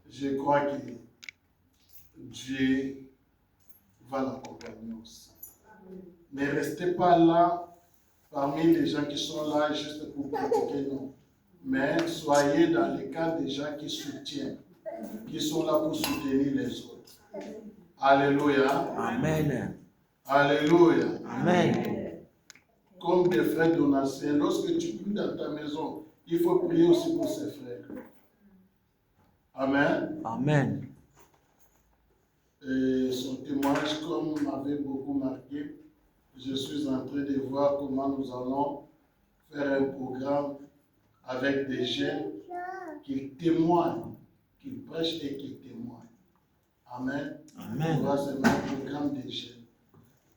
je crois que Dieu va l'accompagner aussi. Ne restez pas là parmi les gens qui sont là juste pour critiquer, non. Mais soyez dans le cas des gens qui soutiennent, qui sont là pour soutenir les autres. Alléluia. Amen. Alléluia. Amen. Comme des frères donatiens, lorsque tu pries dans ta maison, il faut prier aussi pour ses frères. Amen. Amen. Et son témoignage, comme m'avait beaucoup marqué, je suis en train de voir comment nous allons faire un programme avec des jeunes qui témoignent, qui prêchent et qui témoignent. Amen. Amen. C'est un programme des jeunes.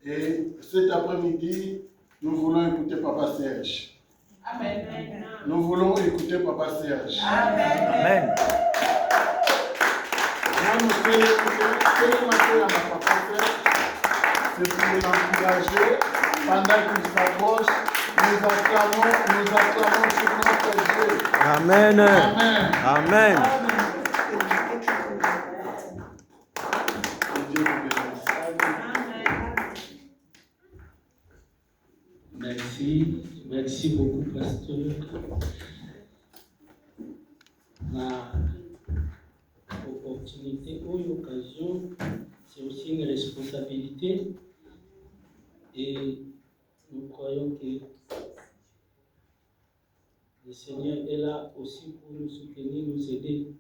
Et cet après-midi, nous voulons écouter Papa Serge. Amen. Nous voulons écouter Papa Serge. Amen. Amen. C'est pour l'encourager pendant qu'il s'approche. Nous acclamons sur notre Dieu. Amen. Amen. Amen. Que Dieu vous bénisse. Merci beaucoup, pasteur. La opportunité ou l'occasion, c'est aussi une responsabilité. Et nous croyons que le Seigneur est là aussi pour nous soutenir, nous aider.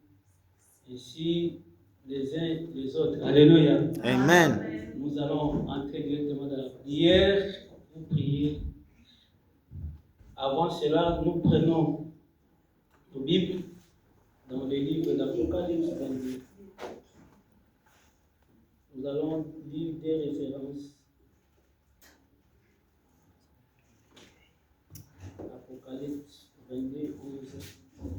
Ainsi, les uns les autres. Alléluia. Amen. Nous allons entrer directement dans la prière pour prier. Avant cela, nous prenons nos Bibles dans le livre d'Apocalypse 22. Nous allons lire des références. Apocalypse 22, 11.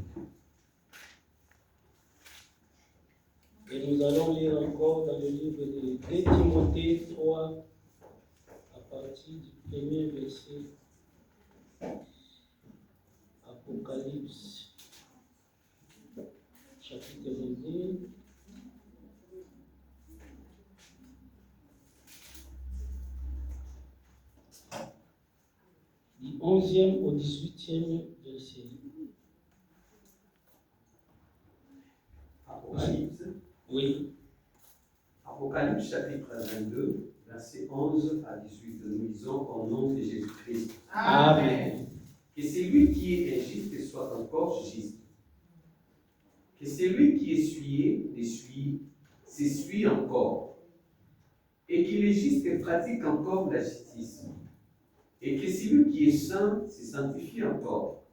Et nous allons lire encore dans le livre de 2 Timothée 3, à partir du premier verset. Apocalypse, chapitre 22. Du 11e au 18e verset. Apocalypse. Oui. Apocalypse chapitre 22, versets 11 à 18. Nous lisons au nom de Jésus-Christ. Amen. Que celui qui est injuste soit encore juste. Que celui qui est souillé s'essuie encore. Et que les justes pratiquent encore la justice. Et que celui qui est saint se sanctifie encore.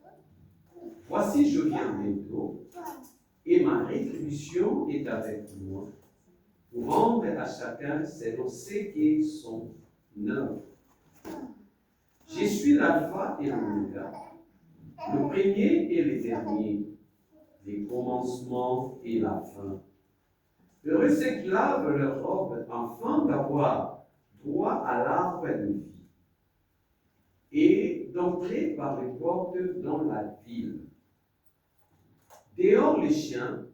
Voici, je viens bientôt, et ma rétribution est avec moi, pour rendre à chacun selon ce qu'est son œuvre. Je suis l'alpha et l'oméga, le premier et le dernier, le commencement et la fin. Heureux ceux qui lavent leur robe afin d'avoir droit à l'arbre de vie et d'entrer par les portes dans la ville. Dehors les chiens,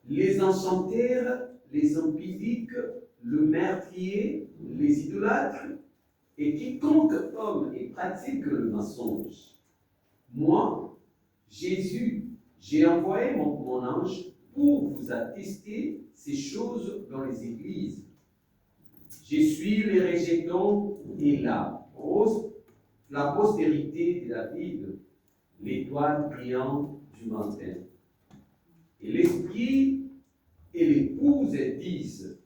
les enchanterres, les impudiques, le meurtrier, les idolâtres, et quiconque homme et pratique le mensonge. Moi, Jésus, j'ai envoyé mon ange pour vous attester ces choses dans les églises. Je suis le rejeton et la postérité de David, l'étoile brillante du matin. Et l'esprit et l'épouse disent,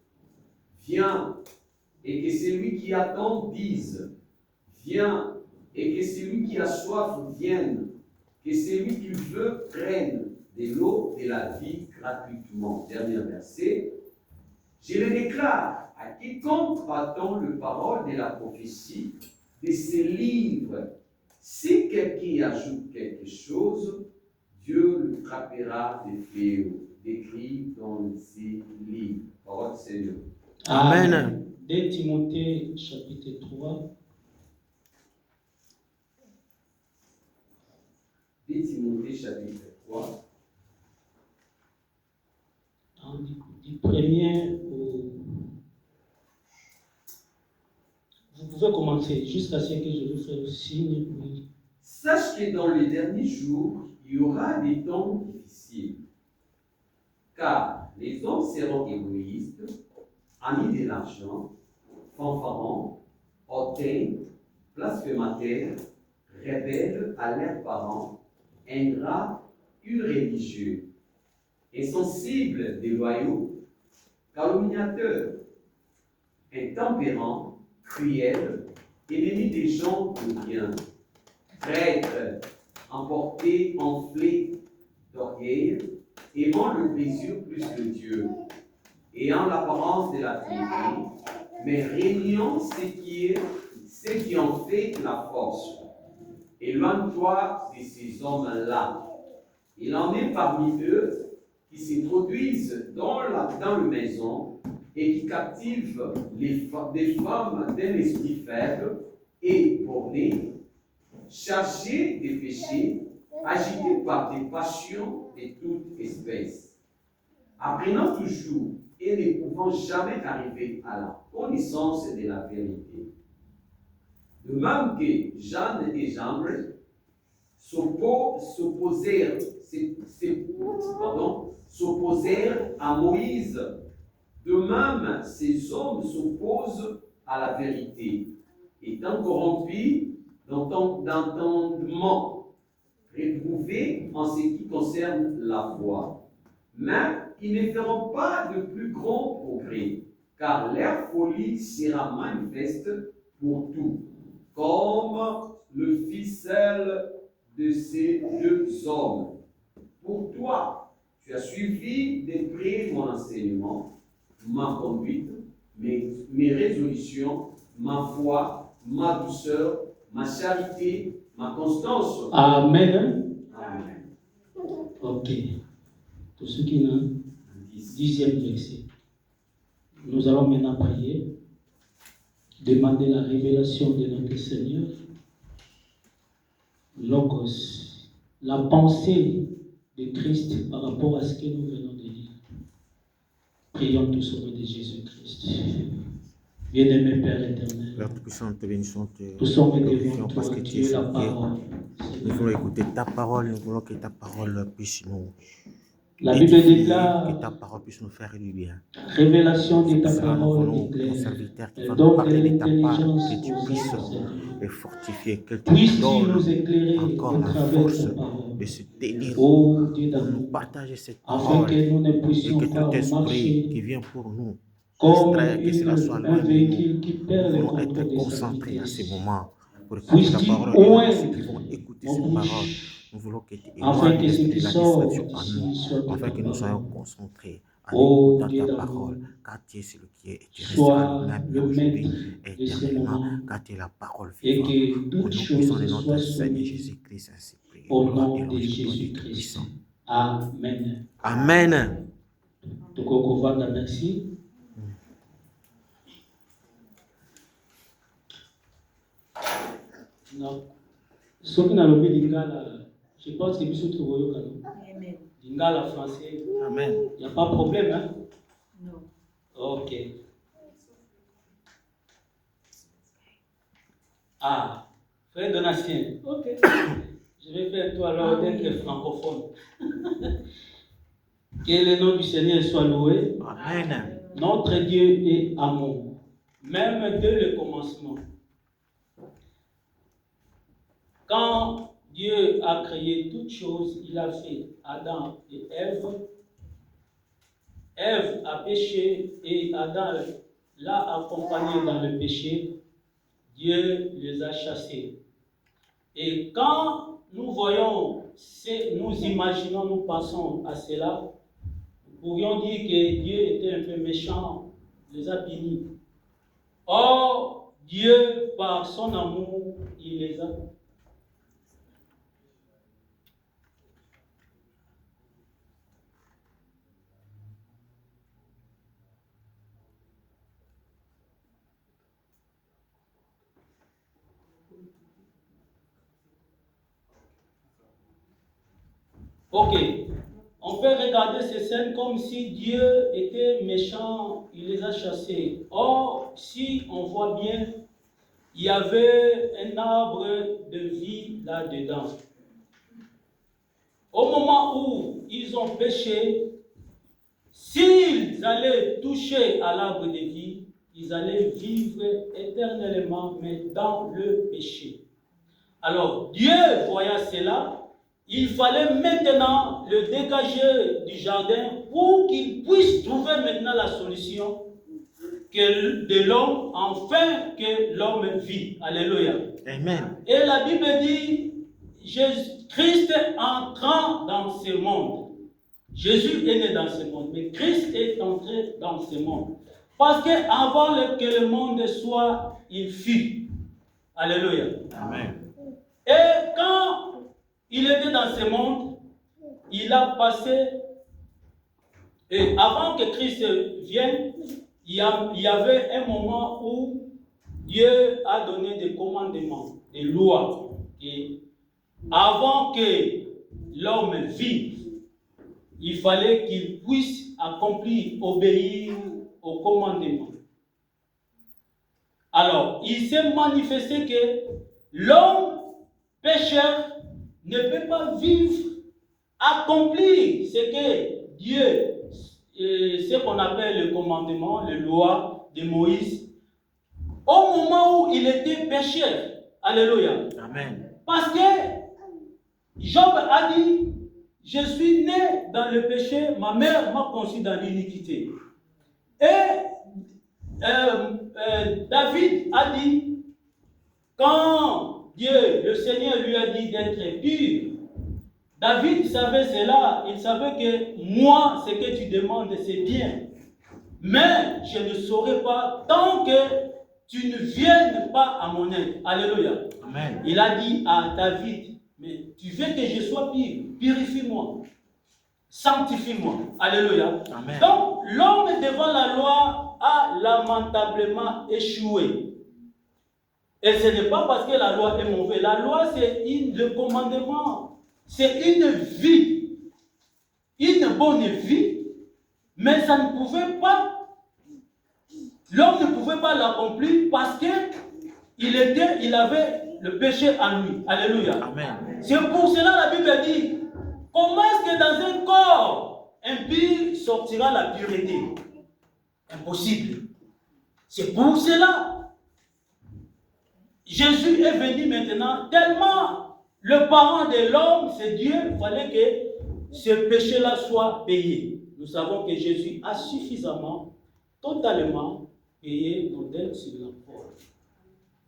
viens, et que celui qui attend dise, viens, et que celui qui a soif vienne, que celui qui veut prenne de l'eau de la vie gratuitement. Dernier verset. Je le déclare à quiconque attend le parole de la prophétie de ce livre. Si quelqu'un ajoute quelque chose, Dieu le frappera de fléau, décrit dans ces livres. Parole du Seigneur. Amen. 2 Timothée chapitre 3. 2 Timothée chapitre 3. commencer jusqu'à ce que je vous fasse le signe. Oui. Sache que dans les derniers jours, il y aura des temps difficiles. Car les hommes seront égoïstes, amis de l'argent, fanfarons, hautains, blasphémateurs, rebelles à leurs parents, ingrats, irréligieux, insensibles, déloyaux, calomniateurs, intempérants, cruels, ennemis des gens de bien, traîtres, emportés, enflés d'orgueil, aimant le plaisir plus que Dieu, ayant l'apparence de la Trinité, mais régnant ceux qui ont fait la force. Éloigne-toi de ces hommes-là. Il en est parmi eux qui s'introduisent dans la maison et qui captivent des femmes d'un esprit faible et borné, chargées de péchés, agités par des passions de toute espèce, apprenant toujours et ne pouvant jamais arriver à la connaissance de la vérité. De même que Jeanne et Jambres s'opposèrent à Moïse, de même ces hommes s'opposent à la vérité, étant corrompus d'entendement, réprouvés en ce qui concerne la foi. Mais ils ne feront pas de plus grands progrès, car leur folie sera manifeste pour tout, comme le ficelle de ces deux hommes. Pour toi, tu as suivi de près mon enseignement, ma conduite, mes résolutions, ma foi, ma douceur, ma charité, ma constance. Amen. Amen. Ok. Pour ceux qui n'ont 10e verset. Nous allons maintenant prier, demander la révélation de notre Seigneur, Logos, la pensée de Christ par rapport à ce que nous venons de lire. Prions tous au nom de Jésus-Christ. Bien-aimé Père éternel, Père Tout-Puissant, te bénissons, te nous sommes glorifions devant parce toi, que tu tu es es la Dieu. parole. Nous voulons écouter ta parole, nous voulons que ta parole puisse nous La Bible édifier, déclare, que ta parole puisse nous faire du bien. révélation de ta Pour cela, nous parole voulons que ton éclaire. serviteur qui va Elle nous donne de parler de ta part, l'intelligence que tu aux puisses hommes, Seigneur. les fortifier, que tu Puisses-tu donnes nous éclairer encore au la travers force de ta parole, de se tenir ô Dieu pour nous d'amour, partager cette afin parole que nous ne et puissions que pas tout esprit marcher qui vient pour nous comme distraire, que cela soit un loin de nous. véhicule qui perd Nous le voulons être contrôle de sa concentrés à ces vitesse. moments pour écouter ta Puisses-tu parole et nous, ceux qui oindre vont écouter nos cette parole, bouches, nous voulons que tu afin éloignes que ce l'esprit qui de la sort distraction à nous, d'ici soit de afin ta que nous soyons parole. concentrés en Ô écoutant Dieu ta d'amour, parole, car tu es celui qui est et tu resteras sois lui-même le aujourd'hui maître et de ces éternellement, moments car tu es la parole et vivante. que Au toutes nom puissant de choses notre soient Seigneur soumises Jésus-Christ, ainsi prié. au Gloire et nom de louange au Dieu Jésus-Christ. Tout-Puissant. Amen. Amen. Tukokovanda, merci. Non. Ceux qui n'ont pas lingala, je pense que bisous trouvé au canon. Lingala français. Amen. Il n'y a pas de problème, hein? Non. Ok. Ah, frère Donatien. Ok. Je vais faire toi alors d'être francophone. Que le nom du Seigneur soit loué. Amen. Notre Dieu est amour. Même dès le commencement. Quand Dieu a créé toutes choses, il a fait Adam et Ève. Ève a péché et Adam l'a accompagné dans le péché. Dieu les a chassés. Et quand nous voyons, nous imaginons, nous pensons à cela, nous pourrions dire que Dieu était un peu méchant, les a punis. Or, Dieu, par son amour, il les a. Ok, on peut regarder ces scènes comme si Dieu était méchant, il les a chassés. Or, si on voit bien, il y avait un arbre de vie là-dedans. Au moment où ils ont péché, s'ils allaient toucher à l'arbre de vie, ils allaient vivre éternellement, mais dans le péché. Alors, Dieu, voyant cela, il fallait maintenant le dégager du jardin pour qu'il puisse trouver maintenant la solution de l'homme, afin que l'homme vit. Alléluia. Amen. Et la Bible dit, Christ entrant dans ce monde. Jésus est né dans ce monde, mais Christ est entré dans ce monde. Parce qu'avant que le monde soit, il fut. Alléluia. Amen. Et quand il était dans ce monde, il a passé, et avant que Christ vienne, il y avait un moment où Dieu a donné des commandements, des lois. Et avant que l'homme vive, il fallait qu'il puisse accomplir, obéir aux commandements. Alors, il s'est manifesté que l'homme pécheur ne peut pas vivre, accomplir ce que Dieu, ce qu'on appelle le commandement, les lois de Moïse, au moment où il était pécheur. Alléluia. Amen. Parce que Job a dit, je suis né dans le péché, ma mère m'a conçu dans l'iniquité. Et David a dit, quand Dieu, le Seigneur lui a dit d'être pur, David savait cela, il savait que moi, ce que tu demandes, c'est bien. Mais je ne saurais pas tant que tu ne viennes pas à mon aide. Alléluia. Amen. Il a dit à David, mais tu veux que je sois pur, purifie-moi, sanctifie-moi. Alléluia. Amen. Donc, l'homme devant la loi a lamentablement échoué. Et ce n'est pas parce que la loi est mauvaise. La loi, c'est le commandement. C'est une vie, une bonne vie, mais ça ne pouvait pas, l'homme ne pouvait pas l'accomplir parce qu'il avait le péché en lui. Alléluia. Amen. C'est pour cela la Bible dit, comment est-ce que dans un corps impur sortira la pureté? Impossible. C'est pour cela. Jésus est venu maintenant tellement le parent de l'homme, c'est Dieu, il fallait que ce péché-là soit payé. Nous savons que Jésus a suffisamment, totalement payé nos dettes sur la croix.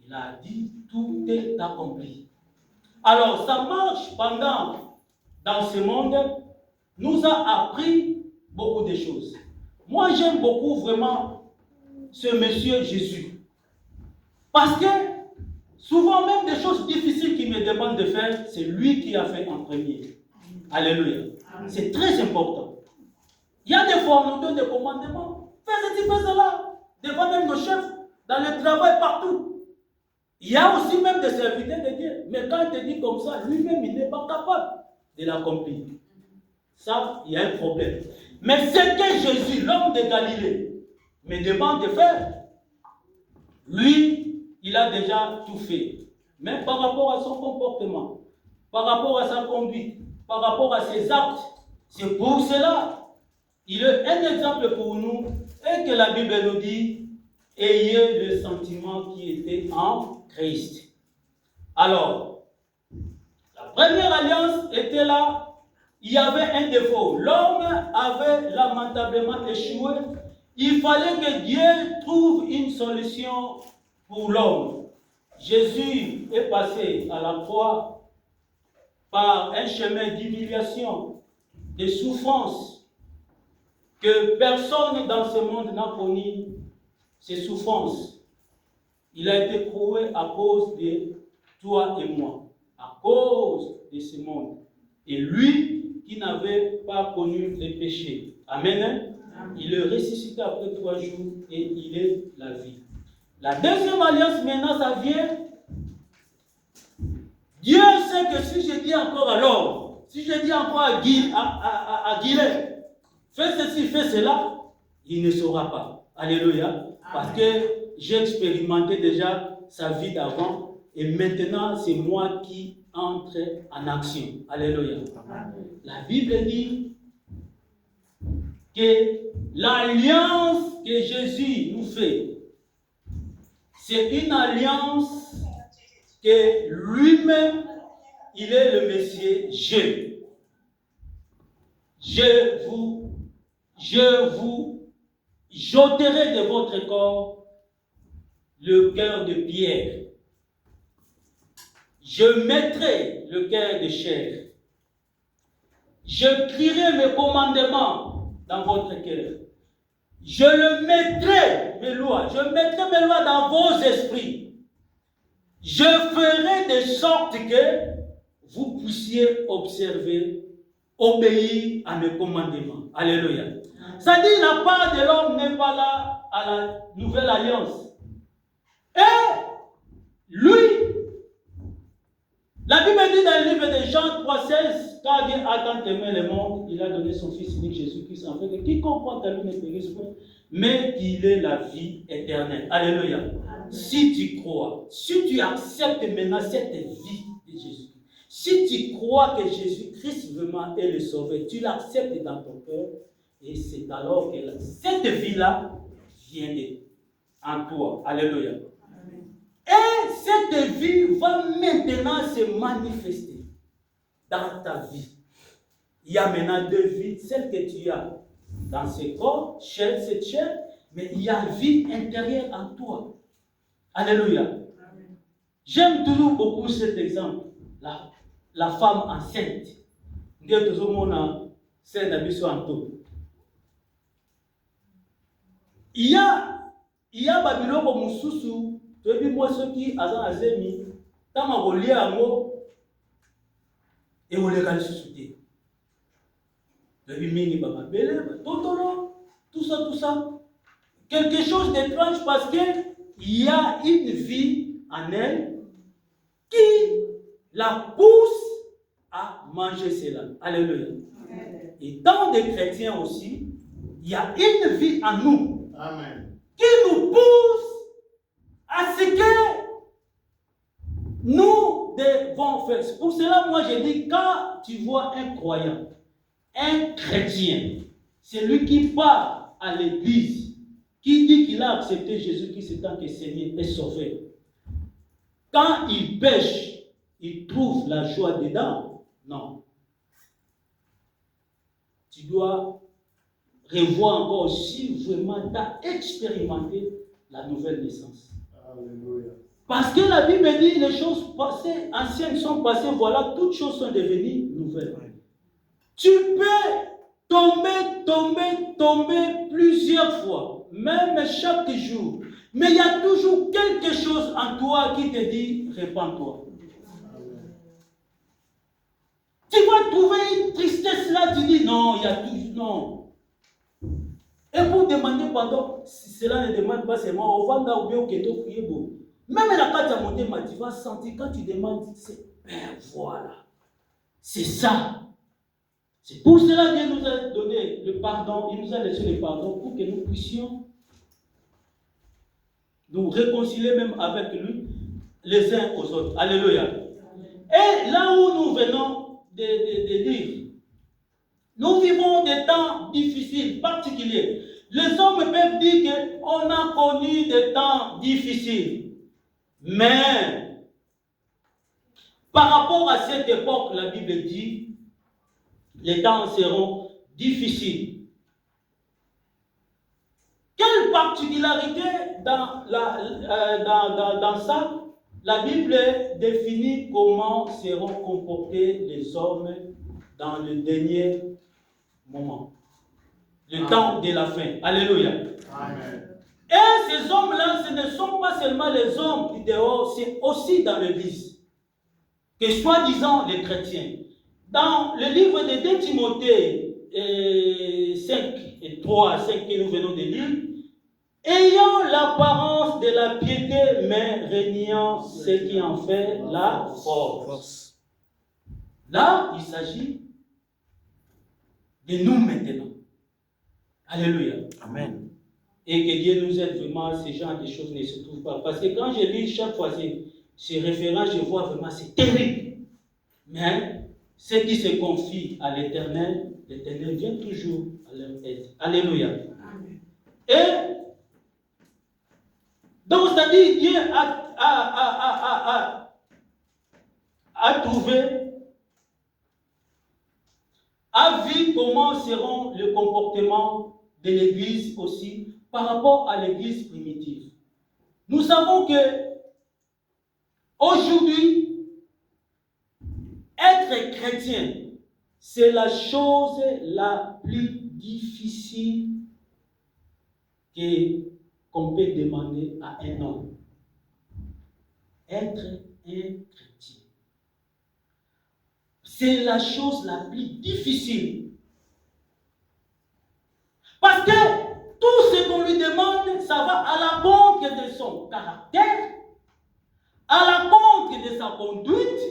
Il a dit, tout est accompli. Alors, ça marche dans ce monde, nous a appris beaucoup de choses. Moi, j'aime beaucoup vraiment ce monsieur Jésus. Parce que souvent, même des choses difficiles qu'il me demande de faire, c'est lui qui a fait en premier. Alléluia. C'est très important. Il y a des formules de commandements. Fais ceci, fais cela. Devant même nos chefs, dans le travail, partout. Il y a aussi même des serviteurs de Dieu. Mais quand il te dit comme ça, lui-même, il n'est pas capable de l'accomplir. Ça, il y a un problème. Mais ce que Jésus, l'homme de Galilée, me demande de faire, lui, il a déjà tout fait. Mais par rapport à son comportement, par rapport à sa conduite, par rapport à ses actes, c'est pour cela, il est un exemple pour nous et que la Bible nous dit, ayez le sentiment qui était en Christ. Alors, la première alliance était là, il y avait un défaut. L'homme avait lamentablement échoué. Il fallait que Dieu trouve une solution pour l'homme. Jésus est passé à la croix par un chemin d'humiliation, de souffrance, que personne dans ce monde n'a connu ces souffrances. Il a été cloué à cause de toi et moi, à cause de ce monde. Et lui qui n'avait pas connu les péchés. Amen. Il est ressuscité après 3 jours et il est la vie. La deuxième alliance, maintenant, ça vient. Dieu sait que si je dis encore à l'homme, si je dis encore à Guilhem, fais ceci, fais cela, il ne saura pas. Alléluia. Parce que j'ai expérimenté déjà sa vie d'avant et maintenant c'est moi qui entre en action. Alléluia. La Bible dit que l'alliance que Jésus nous fait, c'est une alliance que lui-même, il est le Messie. Je vous j'ôterai de votre corps le cœur de pierre. Je mettrai le cœur de chair. Je crierai mes commandements dans votre cœur. Je le mettrai, mes lois, je mettrai mes lois dans vos esprits. Je ferai de sorte que vous puissiez observer, obéir à mes commandements. Alléluia. Ça dit, la part de l'homme n'est pas là à la nouvelle alliance. Et lui, la Bible dit dans le livre de Jean 3,16, quand Dieu a tant aimé le monde, il a donné son Fils unique Jésus-Christ, en fait que quiconque croit en lui ne périsse point, mais qu'il ait la vie éternelle. Alléluia. Amen. Si tu crois, si tu acceptes maintenant cette vie de Jésus, si tu crois que Jésus-Christ vraiment est le Sauveur, tu l'acceptes dans ton cœur, et c'est alors que cette vie-là vient en toi. Alléluia. Et cette vie va maintenant se manifester dans ta vie. Il y a maintenant deux vies, celle que tu as dans ce corps, cette chair, mais il y a une vie intérieure en toi. Alléluia. Amen. J'aime toujours beaucoup cet exemple. La femme enceinte. Il y a Babylone comme Moussoussou. Tu as vu moi ceux qui azan azemi. Tant ma relié à moi et on les gagne sous thé. Tu as vu mini baba belé, totolo, tout ça. Quelque chose d'étrange parce que il y a une vie en elle qui la pousse à manger cela. Alléluia. Et dans des chrétiens aussi, il y a une vie en nous. Amen. Qui nous pousse à ce que nous devons faire. Pour cela, moi je dis, quand tu vois un croyant, un chrétien, celui qui part à l'église, qui dit qu'il a accepté Jésus-Christ en tant que Seigneur et Sauveur, quand il pêche, il trouve la joie dedans? Non. Tu dois revoir encore si vraiment tu as expérimenté la nouvelle naissance. Alléluia. Parce que la Bible dit les choses passées, anciennes sont passées, voilà, toutes choses sont devenues nouvelles. Tu peux tomber plusieurs fois, même chaque jour. Mais il y a toujours quelque chose en toi qui te dit, répands-toi. Tu vas trouver une tristesse là, tu dis, non, il y a toujours, non. Et pour demander pardon, si cela ne demande pas seulement, au vanda ou bien au keto prier beau. Même la carte à monter, tu vas sentir, quand tu demandes, c'est, ben voilà, c'est ça. C'est pour cela que Dieu nous a donné le pardon, il nous a laissé le pardon pour que nous puissions nous réconcilier même avec lui, les uns aux autres. Alléluia. Et là où nous venons de dire, nous vivons des temps difficiles, particuliers. Les hommes peuvent dire qu'on a connu des temps difficiles. Mais, par rapport à cette époque, la Bible dit, les temps seront difficiles. Quelle particularité dans ça? La Bible définit comment seront comportés les hommes dans le dernier moment. Le temps de la fin. Alléluia. Amen. Et ces hommes-là, ce ne sont pas seulement les hommes du dehors, c'est aussi dans l'église. Que soi-disant les chrétiens. Dans le livre de 2 Timothée 5 et 3, 5 que nous venons de lire, ayant l'apparence de la piété, mais régnant ce qui en fait la force. Là, il s'agit de nous maintenant. Alléluia. Amen. Et que Dieu nous aide vraiment, ce genre de choses ne se trouvent pas. Parce que quand je lis chaque fois ces références, je vois vraiment, c'est terrible. Mais ceux qui se confient à l'Éternel, l'Éternel vient toujours à leur aide. Alléluia. Amen. Et donc, c'est-à-dire, Dieu a trouvé, a vu comment seront le comportement de l'Église aussi par rapport à l'Église primitive. Nous savons que aujourd'hui, être chrétien, c'est la chose la plus difficile qu'on peut demander à un homme. Être un chrétien. C'est la chose la plus difficile. Parce que tout ce qu'on lui demande, ça va à l'encontre de son caractère, à l'encontre de sa conduite,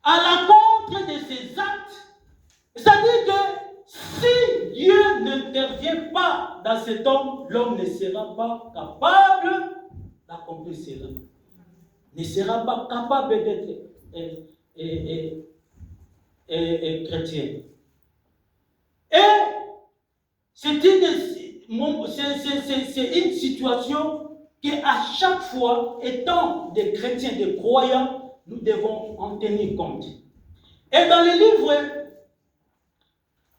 à l'encontre de ses actes. C'est-à-dire que si Dieu n'intervient pas dans cet homme, l'homme ne sera pas capable d'accomplir cela. Ne sera pas capable d'être chrétien. Et c'est une situation qu'à chaque fois, étant des chrétiens, des croyants, nous devons en tenir compte. Et dans le livre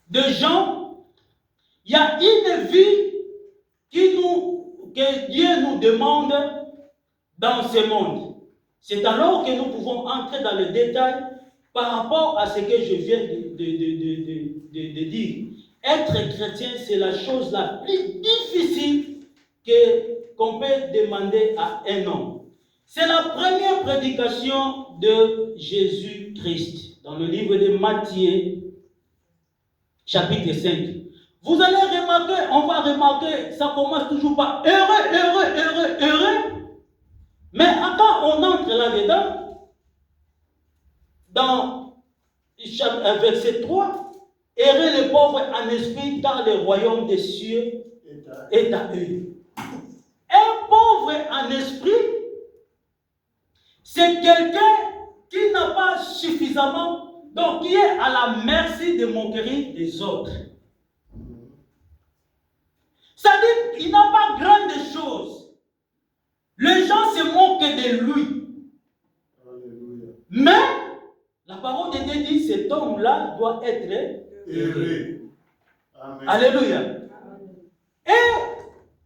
de Jean, il y a une vie que Dieu nous demande dans ce monde. C'est alors que nous pouvons entrer dans le détail par rapport à ce que je viens de dire. Être chrétien, c'est la chose la plus difficile qu'on peut demander à un homme. C'est la première prédication de Jésus-Christ dans le livre de Matthieu, chapitre 5. Vous allez remarquer, on va remarquer, ça commence toujours par heureux, heureux, heureux, heureux. Mais quand on entre là-dedans, dans verset 3, heureux les pauvres en esprit, car le royaume des cieux est à eux. Un pauvre en esprit, c'est quelqu'un qui n'a pas suffisamment, donc qui est à la merci des moqueries des autres. C'est-à-dire qu'il n'a pas grande chose. Les gens se moquent de lui. Alléluia. Mais la parole de Dieu dit cet homme-là doit être heureux. Amen. Alléluia. Et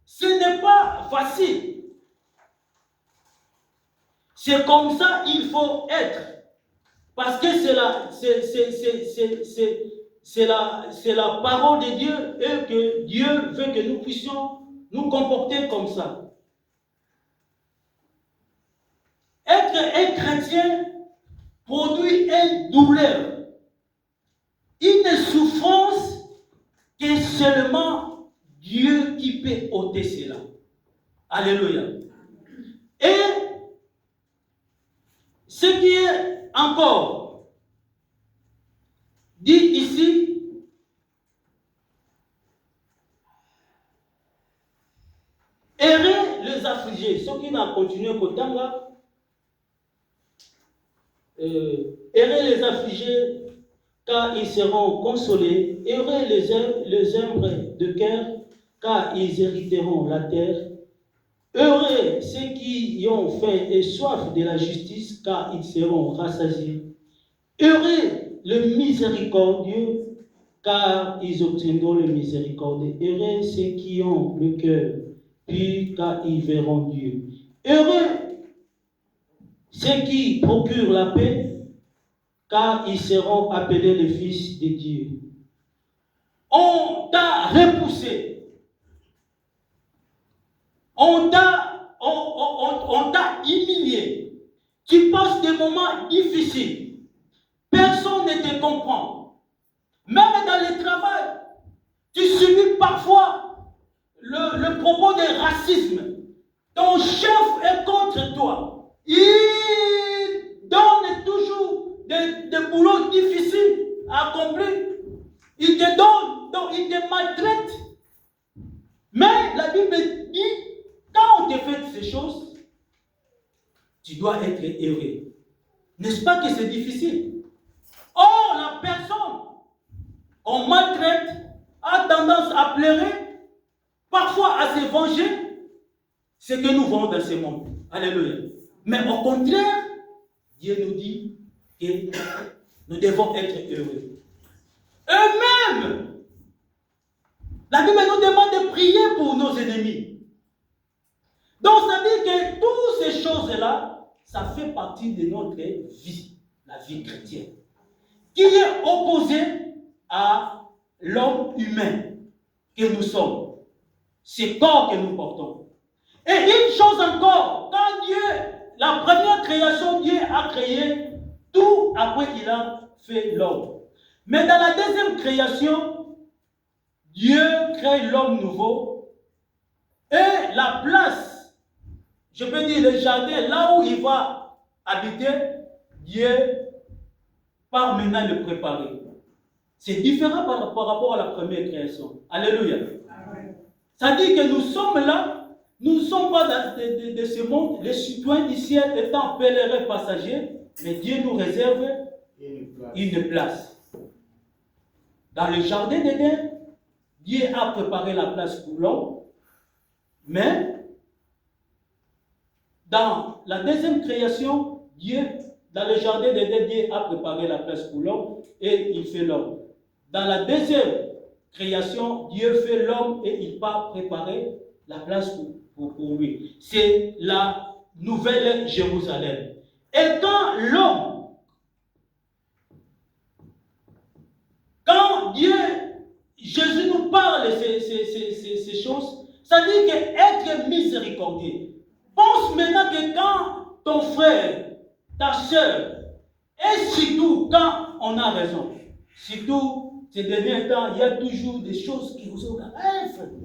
ce n'est pas facile. C'est comme ça qu'il faut être. Parce que c'est la parole de Dieu et que Dieu veut que nous puissions nous comporter comme ça. Être un chrétien produit une douleur, une souffrance que seulement Dieu qui peut ôter cela. Alléluia. Et ce qui est encore dit ici, errer les affligés, ceux qui n'ont continué qu'au temps là, errer les affligés, car ils seront consolés. Heureux les humbles de cœur, car ils hériteront la terre. Heureux ceux qui ont faim et soif de la justice, car ils seront rassasiés. Heureux le miséricordieux, car ils obtiendront le miséricorde. Heureux ceux qui ont le cœur pur, car ils verront Dieu. Heureux ceux qui procurent la paix, car ils seront appelés les fils de Dieu. On t'a repoussé. On t'a humilié. Tu passes des moments difficiles. Personne ne te comprend. Même dans le travail, tu subis parfois le propos de racisme. Ton chef est contre toi. Il donne toujours des boulots difficiles à accomplir. Il te donne, donc il te maltraite. Mais la Bible tu dois être heureux. N'est-ce pas que c'est difficile? Or, la personne qu'on maltraite a tendance à pleurer, parfois à se venger. C'est que nous voyons dans ce monde. Alléluia. Mais au contraire, Dieu nous dit que nous devons être heureux. Eux-mêmes, la Bible nous demande de prier pour nos ennemis. Donc ça dit que toutes ces choses-là, ça fait partie de notre vie, la vie chrétienne, qui est opposée à l'homme humain que nous sommes, ce corps que nous portons. Et une chose encore, quand Dieu, la première création, Dieu a créé tout après qu'il a fait l'homme. Mais dans la deuxième création, Dieu crée l'homme nouveau et la place, je peux dire le jardin, là où il va habiter, Dieu part maintenant le préparer. C'est différent par rapport à la première création. Alléluia. Amen. Ça dit que nous sommes là. Nous ne sommes pas de ce monde, les citoyens du ciel étant pèlerins passagers, mais Dieu nous réserve une place. Dans le jardin d'Éden, Dieu a préparé la place pour l'homme, mais dans la deuxième création, Dieu, dans le jardin d'Éden, Dieu a préparé la place pour l'homme et il fait l'homme. Dans la deuxième création, Dieu fait l'homme et il part préparer la place pour lui. C'est la nouvelle Jérusalem. Et quand l'homme, quand Dieu, Jésus nous parle de ces choses, ça dit qu'être miséricordieux. Pense maintenant que quand ton frère, ta soeur, et surtout quand on a raison, surtout ces derniers temps, il y a toujours des choses qui vous ont dit, hey, frère, il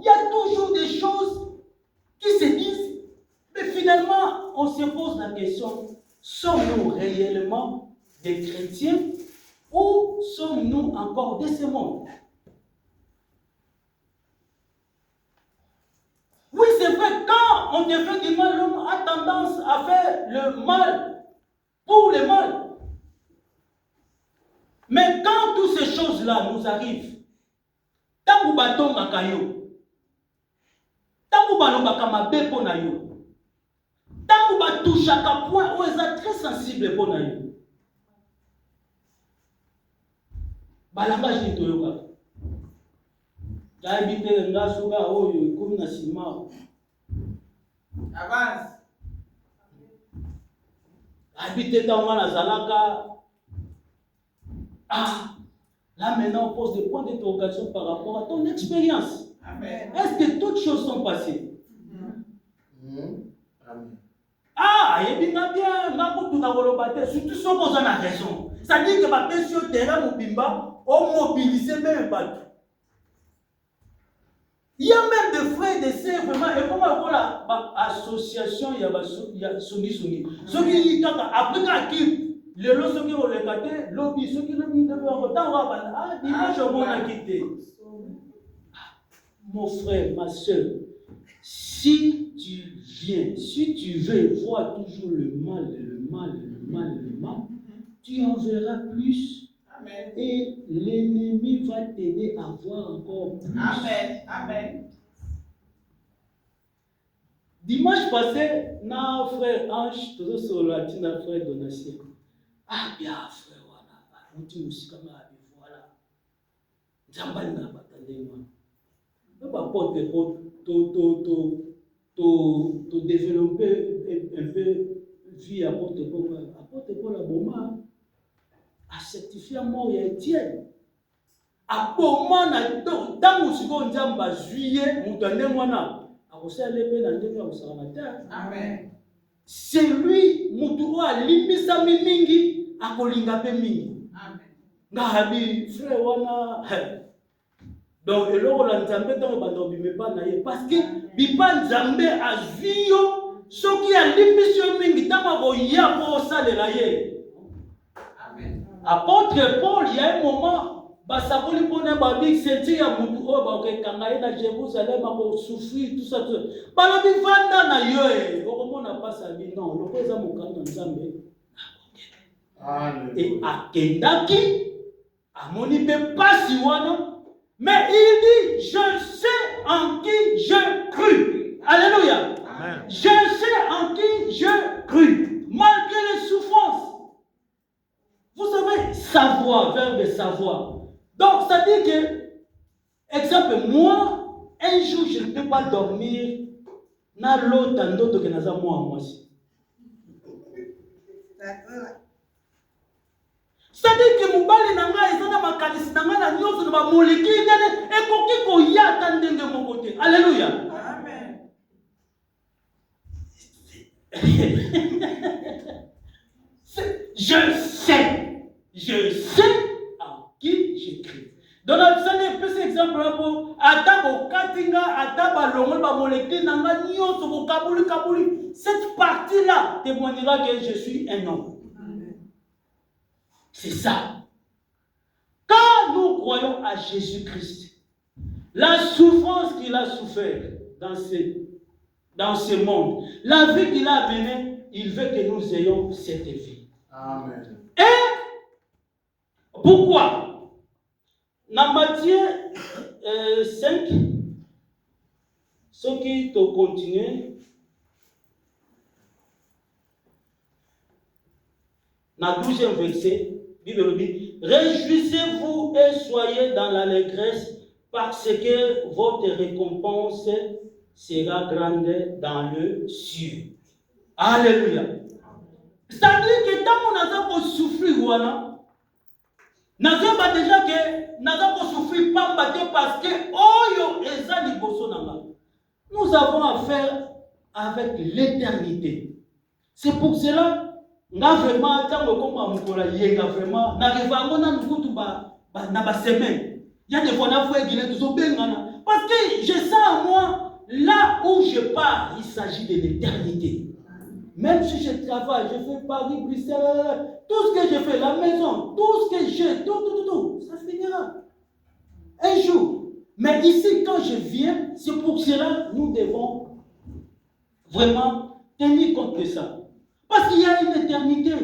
y a toujours des choses qui se disent, mais finalement, on se pose la question, sommes-nous réellement des chrétiens ou sommes-nous encore de ce monde? Oui, c'est vrai, quand on te fait du mal, l'homme a tendance à faire le mal pour le mal. Mais quand toutes ces choses-là nous arrivent, tant que baton makayo, tant que balobaka mabe pour nayo, tant que batouche à point où ils sont très sensibles pour nayo, balanga jito yoka. J'habite nga soga oyo comme na sima. Avance. Habite dans na zalaka. Ah, là maintenant on pose des points d'interrogation par rapport à ton expérience. Amen. Est-ce que toutes choses sont passées? Amen. Ah, et bien, surtout ceux qui ont la raison. Ça dit que ma question terrain Mobimba ont mobilisé même pas. Il y a même des frères et des sœurs vraiment, et comment l'association, il y a Soni. Ceux qui disent après qu'il les lots qui ont les gâtés, lobby, ceux qui l'ont mis de leur temps, ah, dimanche, on va quitter. Mon frère, ma soeur, si tu viens, si tu veux voir toujours le mal, tu en verras plus. Amen. Et l'ennemi va t'aider à voir encore plus. Amen. Amen. Dimanche passé, notre frère Ange, tout ça sur la tina frère Donatien. Ah bien frère, voilà, on dit aussi comme voilà. Jambal n'a pas attendu moi. Ne pas porter pour développer un peu vie à porter pour la bombe. A certifié mort et tienne. A comment na dans musiko njamba juillet mutane mwana a osale pe na ndenge ya usalama. Amen. C'est lui mutu a limbisa mingi akolinga pe mingi. Amen. Na habi frère wana donc eloko la nzambe to bando bimepa na ye parce que bipa nzambe azuyo soki a limbisa mingi tama ko ya ko salela ye. Apôtre Paul, il y a un moment, basaboli pona babik senti ya mutu oyo bakokanga ye na Jérusalem akosouffrir tout ça balobi vanda na yo okomona pasi abi non loko eza mokano na Nzambe et akendaki amoni mpe pasi wana mais il dit je sais en qui je crus. Alléluia. Amen. Je sais en qui je crus malgré les souffrances. Vous savez, savoir, verbe savoir. Donc, ça dit que, exemple, moi, un jour, je ne peux pas dormir dans l'autre en d'autres que dans moi aussi. Ça dit que mobali nanga ezana makanisi nanga na nyonso na moleki ndene ekoki koya ta ndenge moko te. Alléluia. Amen. Je sais en qui j'écris. Donc, ça n'est pas cet exemple pour Atabo Katinga, Ataba Longo, Bamoleki, Nanga, Nyoso, Kabuli, Kabuli. Cette partie-là témoignera que je suis un homme. C'est ça. Quand nous croyons à Jésus-Christ, la souffrance qu'il a souffert dans ce monde, la vie qu'il a menée, il veut que nous ayons cette vie. Amen. Et pourquoi? Dans Matthieu 5, ce qui te continue, dans le 12e verset, Bible dit, réjouissez-vous et soyez dans l'allégresse parce que votre récompense sera grande dans le ciel. Alléluia. C'est-à-dire que tant qu'on a souffrir, voilà, nazeba déjà que naza ko souffrir pas parce que oyo eza liboso nanga. Nous avons affaire avec l'éternité. C'est pour cela nga vraiment tango comme mukola yenga vraiment na rivango na nkutu ba na ba semaine. Il y a des fois na fois guilé tout bengana parce que je sens en moi là où je pars, il s'agit de l'éternité. Même si je travaille, je fais Paris, Bruxelles, tout ce que je fais, la maison, tout ce que j'ai, tout, ça finira. Un jour. Mais ici, quand je viens, c'est pour cela que nous devons vraiment tenir compte de ça. Parce qu'il y a une éternité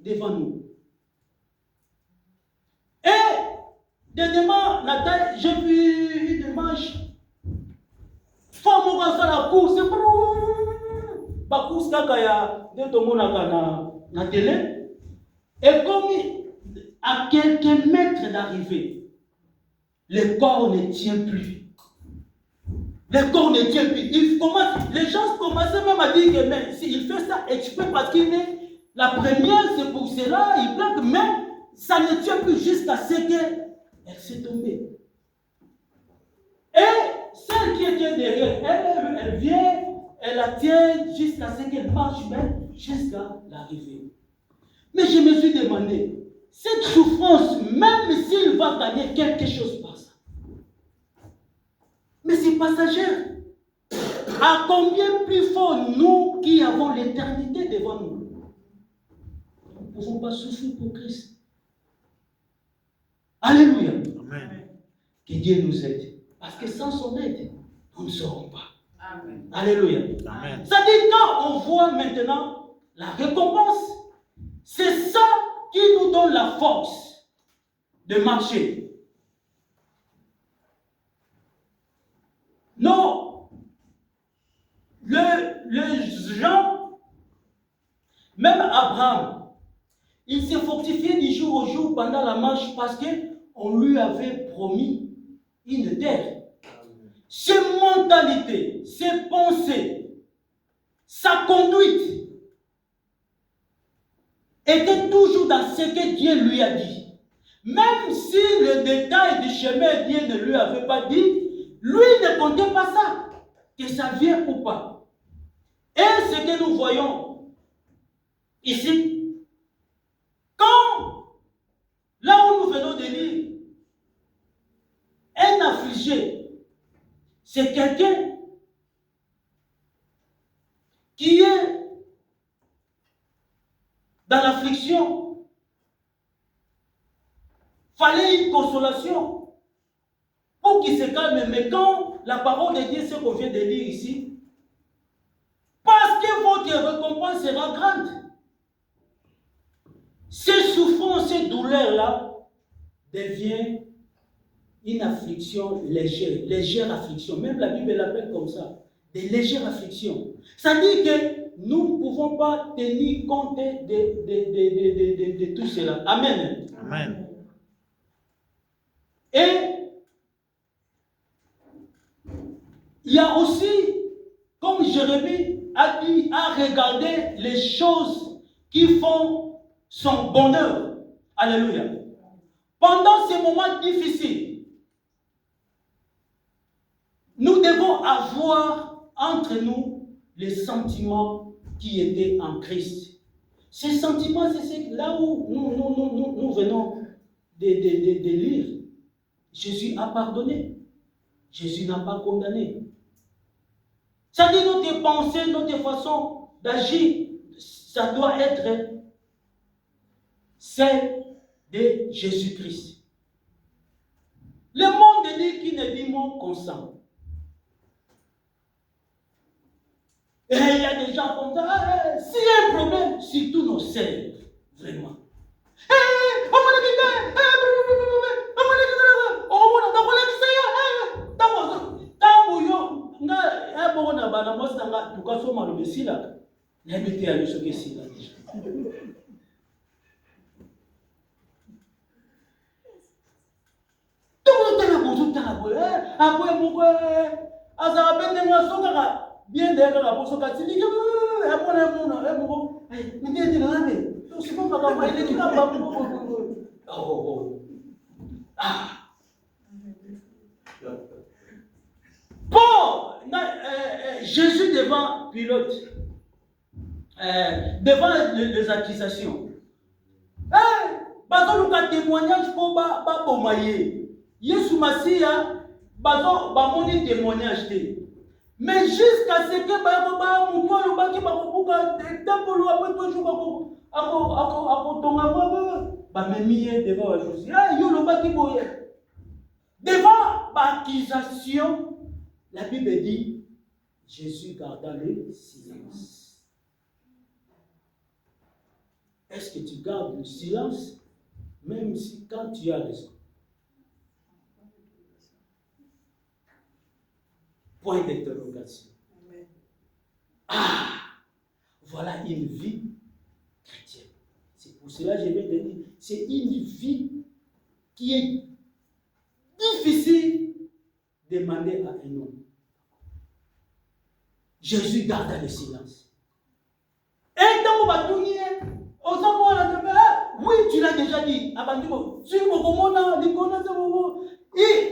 devant nous. Et, dernièrement, j'ai vu une dimanche, femme au à la course, la course na télé, et comme à quelques mètres d'arrivée, le corps ne tient plus. Le corps ne tient plus. Les gens commençaient même à dire que mais, il fait ça exprès parce qu'il est la première, c'est pour cela, il plaque, mais ça ne tient plus jusqu'à ce qu'elle s'est tombée. Et celle qui était derrière, elle vient, elle la tient jusqu'à ce qu'elle marche même jusqu'à l'arrivée. Mais je me suis demandé, cette souffrance, même s'il va gagner quelque chose par ça, mais c'est passager. À combien plus fort nous qui avons l'éternité devant nous? Nous ne pouvons pas souffrir pour Christ. Alléluia. Amen. Que Dieu nous aide. Parce que sans son aide, nous ne serons pas. Amen. Alléluia. Amen. Ça dit, quand on voit maintenant la récompense, c'est ça qui nous donne la force de marcher. Non, les gens, même Abraham, il s'est fortifié du jour au jour pendant la marche parce qu'on lui avait promis une terre. Ses mentalités, ses pensées, sa conduite étaient toujours dans ce que Dieu lui a dit. Même si le détail du chemin Dieu ne lui avait pas dit, lui ne comptait pas ça, que ça vient ou pas. Et ce que nous voyons ici, quand, là où nous venons de lire, un affligé, c'est quelqu'un qui est dans l'affliction. fallait une consolation pour qu'il se calme. Mais quand la parole de Dieu, ce qu'on vient de lire ici, parce que votre récompense sera grande, ces souffrances, ces douleurs-là deviennent une affliction légère, légère affliction. Même la Bible l'appelle comme ça, des légères afflictions. Ça dit que nous ne pouvons pas tenir compte de tout cela. Amen. Amen. Et il y a aussi, comme Jérémie a dit, à regarder les choses qui font son bonheur. Alléluia. Pendant ces moments difficiles, nous devons avoir entre nous les sentiments qui étaient en Christ. Ces sentiments, c'est là où nous venons de lire. Jésus a pardonné. Jésus n'a pas condamné. Ça dit notre pensée, notre façon d'agir, ça doit être celle de Jésus-Christ. Le monde dit qu'il ne dit mot consent. Et il y a des gens comme ça, s'il y a un problème, surtout nos sœurs, vraiment. Bien derrière la poche, quand il dit Jésus devant Pilote, devant les accusations. Bazo luka témoignage pour ba bomaye. Yesu Masia bazo ba moni témoignage te. Mais jusqu'à ce que ba muto lo ba ki ba kuka tempo lo après toujours ako tonga ba memiye devant Jésus. Yo lo ba ki boye. Devant l'accusation, la Bible dit Jésus garda le silence. Est-ce que tu gardes le silence même si quand tu as raison? Point d'interrogation. Voilà une vie chrétienne. C'est pour cela que je vais te dire, c'est une vie qui est difficile de demander à un homme. Jésus garda le silence. Et dans le oui, tu l'as déjà dit. Il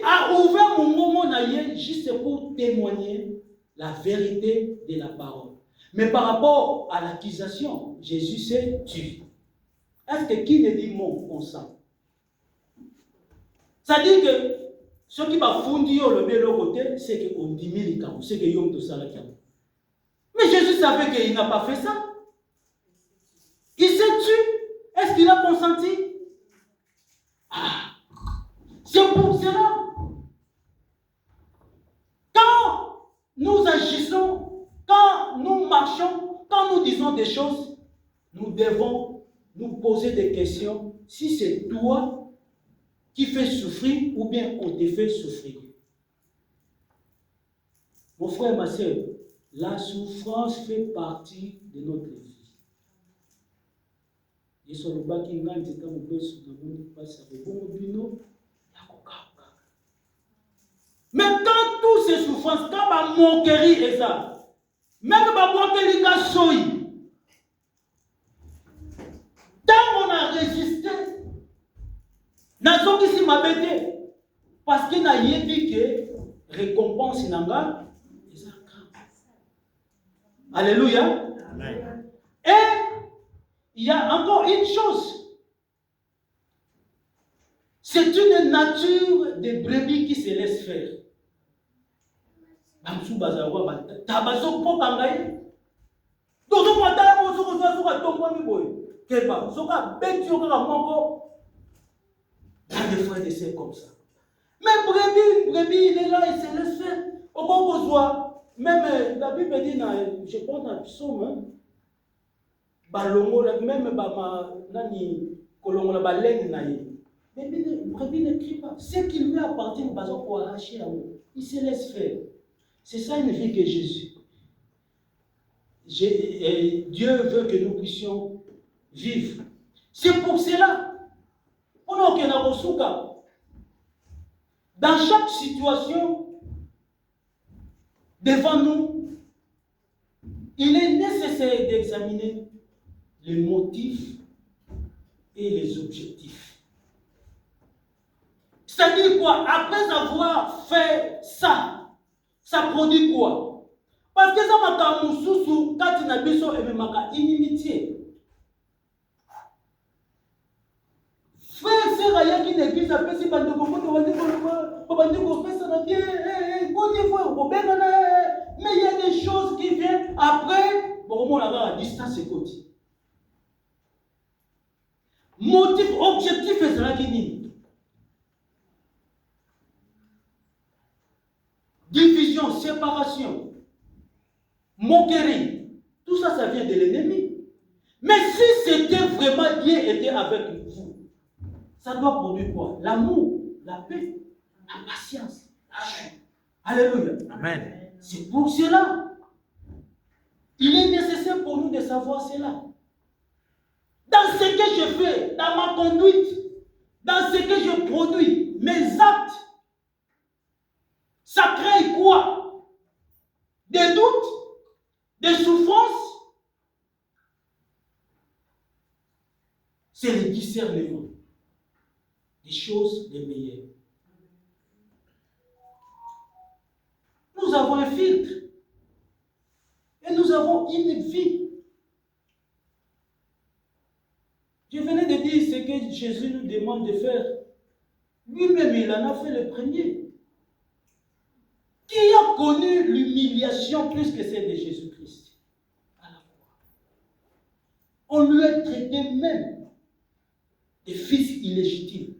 a ouvert mon moment juste pour témoigner la vérité de la parole. Mais par rapport à l'accusation, Jésus s'est tué. Est-ce que qui ne dit mot consent? Ça dit que ce qui va fondre le bel côté, c'est qu'on dit mille camps, c'est que yom de salakiam. Mais Jésus savait qu'il n'a pas fait ça. Il s'est tué. Est-ce qu'il a consenti? C'est pour cela. Quand nous agissons, quand nous marchons, quand nous disons des choses, nous devons nous poser des questions. Si c'est toi qui fais souffrir ou bien on te fait souffrir. Mon frère et ma soeur, la souffrance fait partie de notre vie. Mais quand toutes ces souffrances, quand ma moquerie est ça, même ma moquerie est soï, tant on a résisté, n'a pas qui m'a bêté, parce qu'il n'a rien dit que récompense n'a. Alléluia. Amen. Et il y a encore une chose. C'est une nature de brebis qui se laisse faire. des frères et sœurs comme ça. Mais brebis, il est là, il se laisse faire. Au bon besoin, même la Bible dit, je pense dans le psaume, même brebis ne crie pas. Ce qui lui appartient, pour arracher à vous, il se laisse faire. C'est ça une vie que Jésus. Dieu veut que nous puissions vivre. C'est pour cela, dans chaque situation devant nous, il est nécessaire d'examiner les motifs et les objectifs. C'est-à-dire quoi? Après avoir fait ça, ça produit quoi? Parce que ça m'a dit quand tu n'as pas inimitié. Frère, c'est rien qui n'est plus appelé si tu mais il y a des choses qui viennent après. Bon, on a la distance et côté. Motif, objectif, c'est cela qui dit. Division, séparation, moquerie. Tout ça, ça vient de l'ennemi. Mais si c'était vraiment Dieu était avec vous, ça doit produire quoi? L'amour, la paix, la patience, la joie. Alléluia. Amen. C'est pour cela. Il est nécessaire pour nous de savoir cela. Dans ce que je fais, dans ma conduite, dans ce que je produis, mes actes, ça crée quoi? Des doutes, des souffrances. C'est le discernement des choses les meilleures. Nous avons un filtre et nous avons une vie. Je venais de dire ce que Jésus nous demande de faire. Lui-même, il en a fait le premier. Qui a connu l'humiliation plus que celle de Jésus-Christ à la croix? On lui a traité même de fils illégitimes.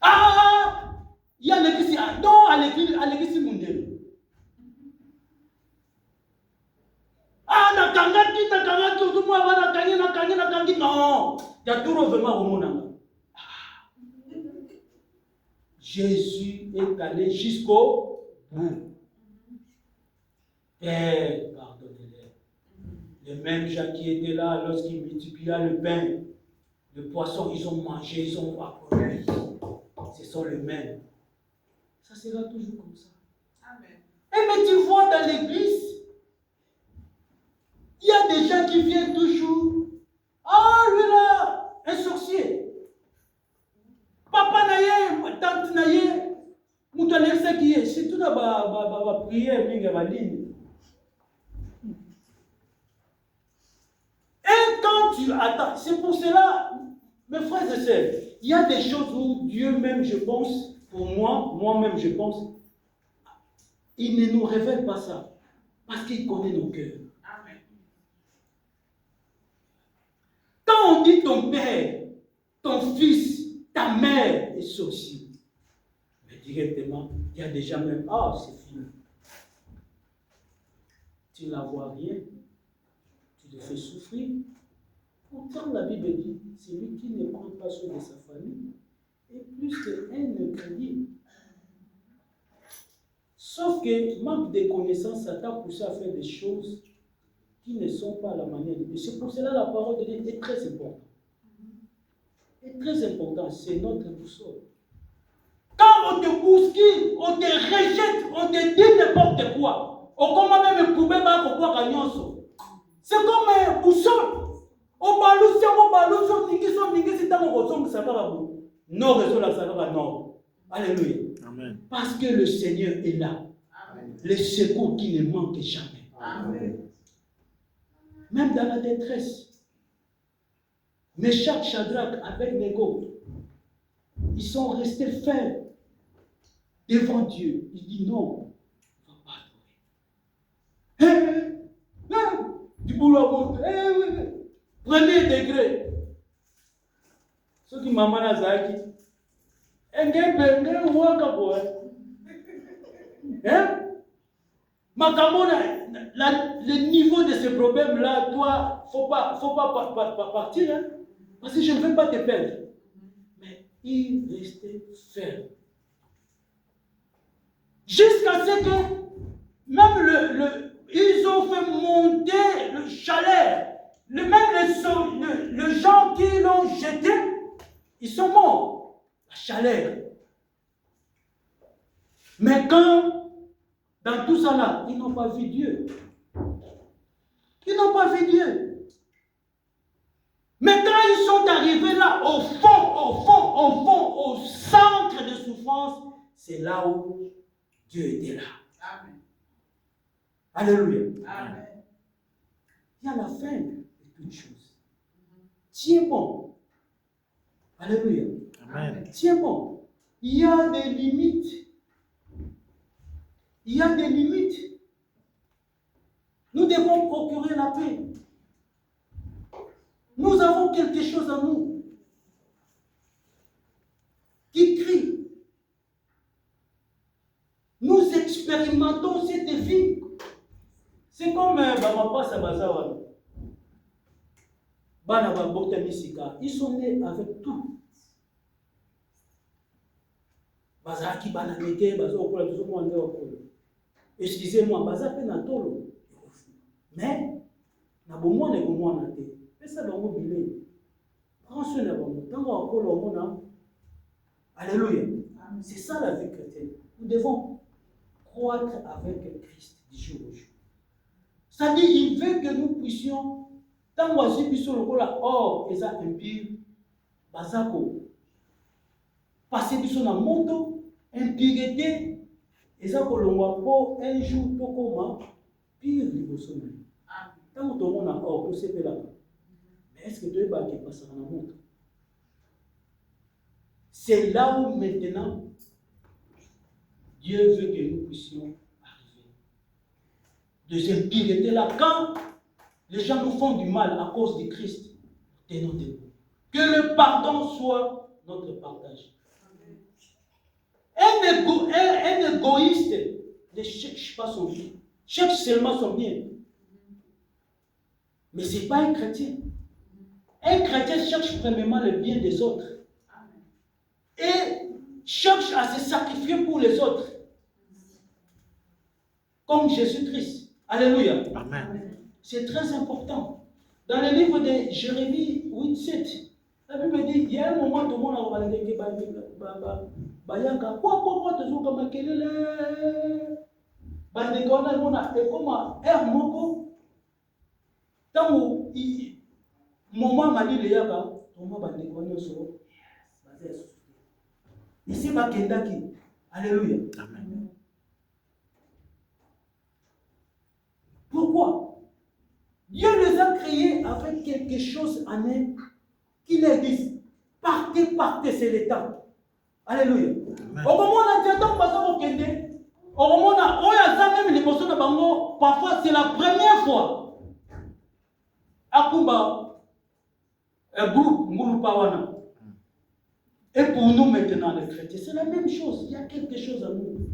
Ah! Il y a l'église, non, à l'église mondiale. Ah, tout le monde non, il y a tout vraiment au monde. Jésus est allé jusqu'au bout. Père, pardonnez-les. Les mêmes gens qui étaient là lorsqu'il multiplia le pain, le poisson, ils ont mangé, ils ont apporté. Ce sont les mêmes. Ça sera toujours comme ça. Amen. Et mais tu vois dans l'église, il y a des gens qui viennent toujours. Ah, lui là, un sorcier. Papa naye, tante naye, moutonner ce qui est. C'est tout la prière, minga baline. Et quand tu attends, c'est pour cela, mes frères et sœurs, il y a des choses où Dieu même, je pense, pour moi-même, je pense, il ne nous révèle pas ça. Parce qu'il connaît nos cœurs. Amen. Quand on dit ton père, ton fils, ta mère est sorcier, mais directement, il y a déjà même, ah, c'est fini. Tu ne la vois rien, tu le fais souffrir. Pourtant, la Bible dit, celui qui ne prend pas soin de sa famille est plus qu'un crédit. Sauf que, manque de connaissances, ça t'a poussé à faire des choses qui ne sont pas à la manière de Dieu. C'est pour cela que la parole de Dieu est très importante. Est très importante, c'est notre boussole. Quand on te bouscule, on te rejette, on te dit n'importe quoi. On commence même à poubelle, c'est comme un boussole. On balou, non. Alléluia. Amen. Parce que le Seigneur est là. Amen. Le secours qui ne manque jamais. Amen. Même dans la détresse. Meshach, Shadrach, Abednego, ils sont restés fermes devant Dieu. Il dit non, on ne va pas adorer. Du boulot, premier degré. Ce qui maman a zaki. Engebe waka boy. Hein? Le niveau de ce problème-là, toi, faut pas partir, hein? Parce que je ne veux pas te perdre. Mais il restait ferme. Jusqu'à ce que même ils ont fait monter le chalet. Les gens qui l'ont jeté, ils sont morts. La chaleur. Mais quand, dans tout ça là, ils n'ont pas vu Dieu. Ils n'ont pas vu Dieu. Mais quand ils sont arrivés là, au fond, au centre de souffrance, c'est là où Dieu était là. Amen. Alléluia. Amen. Il y a la fin de toutes choses. Tiens bon. Alléluia. Amen. Tiens bon. Il y a des limites. Il y a des limites. Nous devons procurer la paix. Nous avons quelque chose en nous qui crie. Nous expérimentons cette vie. C'est comme Bamapa Sabazawa. Ils sont nés avec tout. Excusez-moi, mais alléluia. C'est ça la vie chrétienne. Nous devons croître avec Christ du jour au jour. C'est-à-dire, il veut que nous puissions, tant que nous sommes là, or, ils ont impur, bazako, passer sur la moto, impureté, ils ont colomba pour un jour, pour comment, pire du sommet. Tant que nous sommes or, tout c'est là. Mais est-ce que tu es qui passe dans la moto? C'est là où maintenant, Dieu veut que nous puissions arriver. Des impuretés là, quand les gens nous font du mal à cause de Christ, tenons debout. Que le pardon soit notre partage. Un égoïste ne cherche pas son bien, cherche seulement son bien. Mais ce n'est pas un chrétien. Un chrétien cherche premièrement le bien des autres. Et cherche à se sacrifier pour les autres. Comme Jésus-Christ. Alléluia. Amen. C'est très important. Dans le livre de Jérémie 8-7, la Bible dit, il y a un moment où tout le monde a dit, quoi, toujours comme quel est le comment air moko tant où moment m'a dit le yaka comment bandeko so ici va kendaki. Alléluia. Amen. Pourquoi? Dieu les a créés avec quelque chose en eux qui les dit partez, c'est l'état. Alléluia. Au moment où on a dit au Kende, au moment où on a même les personnes de Bango, parfois c'est la première fois. Akumba, un groupe, Ngulupawana. Et pour nous maintenant, les chrétiens, c'est la même chose. Il y a quelque chose en nous.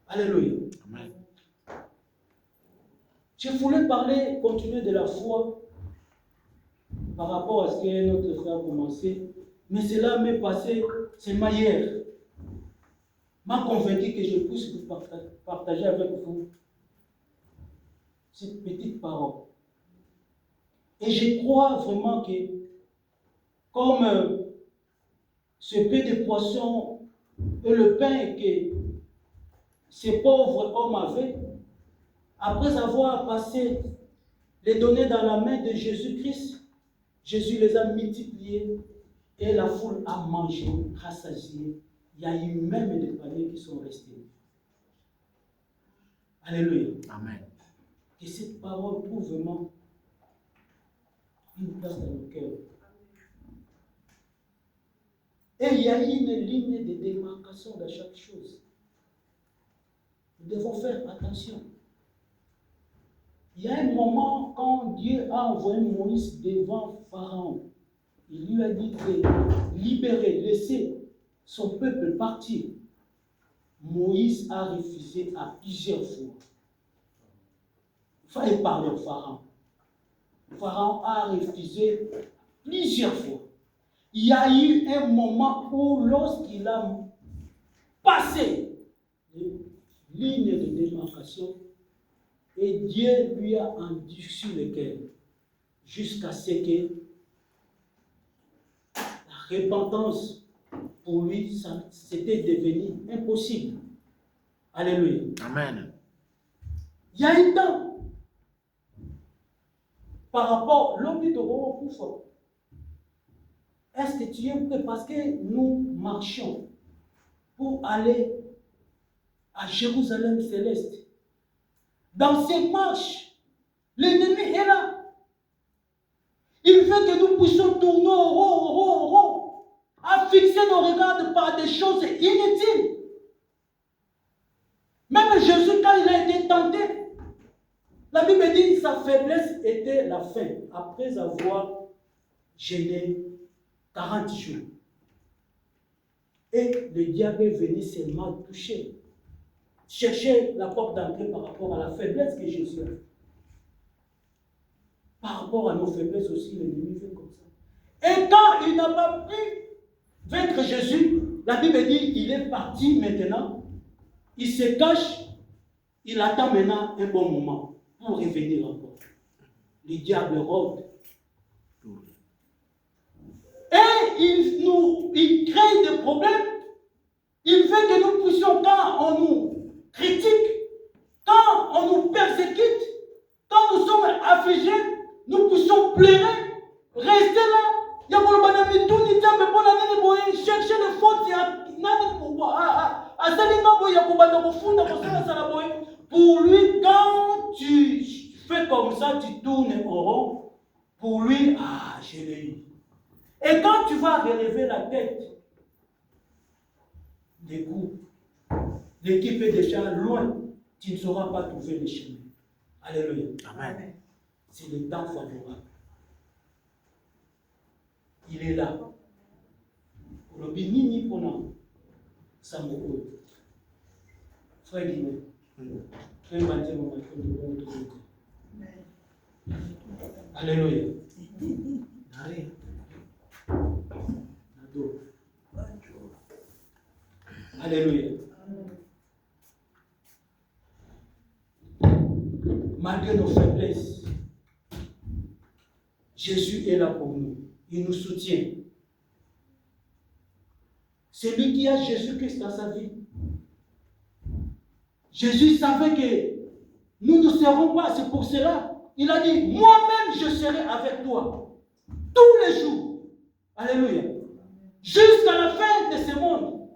Alléluia. Amen. Je voulais parler, continuer de la foi par rapport à ce que notre frère a commencé, mais cela m'est passé seulement hier. M'a convaincu que je puisse vous partager avec vous cette petite parole. Et je crois vraiment que, comme ce peu de poissons et le pain que ces pauvres hommes avaient, après avoir passé les données dans la main de Jésus-Christ, Jésus les a multipliés et la foule a mangé, rassasié. Il y a eu même des paniers qui sont restés. Alléluia. Amen. Que cette parole trouve vraiment une place dans le cœur. Et il y a une ligne de démarcation dans chaque chose. Nous devons faire attention. Il y a un moment quand Dieu a envoyé Moïse devant Pharaon. il lui a dit de libérer, laisser son peuple partir. Moïse a refusé à plusieurs fois. Il fallait parler au Pharaon. Le Pharaon a refusé plusieurs fois. Il y a eu un moment où, lorsqu'il a passé les lignes de démarcation, et Dieu lui a endurci le cœur, jusqu'à ce que la repentance, pour lui, c'était devenu impossible. Alléluia. Amen. Il y a un temps, par rapport à l'homme de Roi. Est-ce que tu es prêt? Parce que nous marchions pour aller à Jérusalem céleste. Dans ces marches, l'ennemi est là. Il veut que nous puissions tourner au rond, à fixer nos regards par des choses inutiles. Même Jésus, quand il a été tenté, la Bible dit que sa faiblesse était la faim, après avoir jeûné 40 jours. Et le diable est venu seulement toucher, chercher la porte d'entrée par rapport à la faiblesse que Jésus a. Par rapport à nos faiblesses aussi, l'ennemi fait comme ça. Et quand il n'a pas pu vaincre Jésus, la Bible dit qu'il est parti maintenant, il se cache, il attend maintenant un bon moment pour revenir encore. Le diable rôde. Et il crée des problèmes. Il veut que nous puissions, quand on nous critique, quand on nous persécute, quand nous sommes affligés, nous puissions pleurer, rester là. Chercher les fautes. Pour lui, quand tu fais comme ça, tu tournes en rond. Pour lui, je l'ai eu. Et quand tu vas relever la tête, des coups, l'équipe est déjà loin, tu ne sauras pas trouver le chemin. Alléluia. Amen. C'est le temps favorable. Il est là. Le béni pour nous, ça me coûte. Frère Guiné, frère Mathieu, alléluia. Alléluia. Malgré nos faiblesses, Jésus est là pour nous. Il nous soutient. C'est lui qui a Jésus-Christ dans sa vie. Jésus savait que nous ne serons pas. C'est pour cela. Il a dit, moi-même je serai avec toi. Tous les jours. Alléluia. Jusqu'à la fin de ce monde.